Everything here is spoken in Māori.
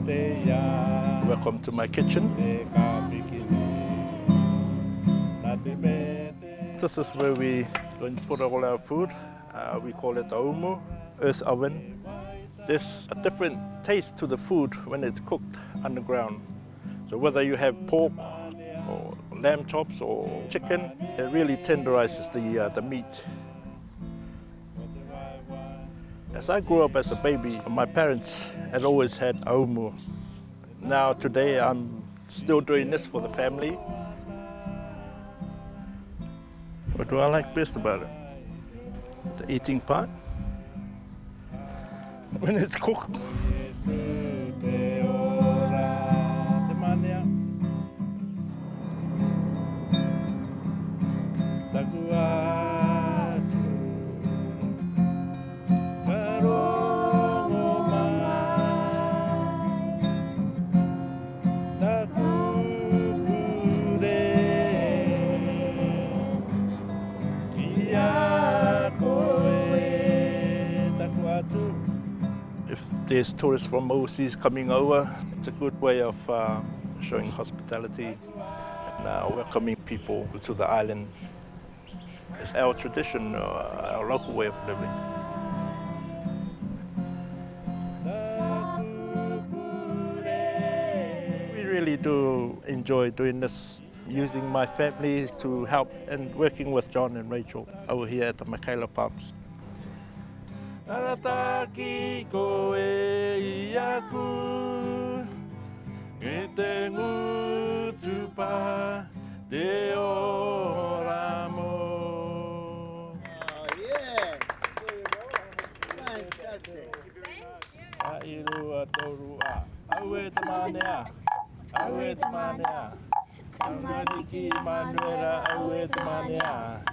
Welcome to my kitchen. This is where we're going to put all our food. We call it the umu, earth oven. There's a different taste to the food when it's cooked underground. So whether you have pork or lamb chops or chicken, it really tenderizes the meat. As I grew up as a baby, my parents had always had aumu. Now today I'm still doing this for the family. What do I like best about it? The eating part. When it's cooked. If there's tourists from overseas coming over, it's a good way of showing hospitality and welcoming people to the island. It's our tradition, our local way of living. We really do enjoy doing this, using my family to help and working with John and Rachel over here at the Makayla Pumps. Arataki koe iaku, e te ngutupa te oramo. Oh, yeah. There you go. Fantastic. Airua torua, au e te manea, au e te manea. Kamariki manuera, au e te manea.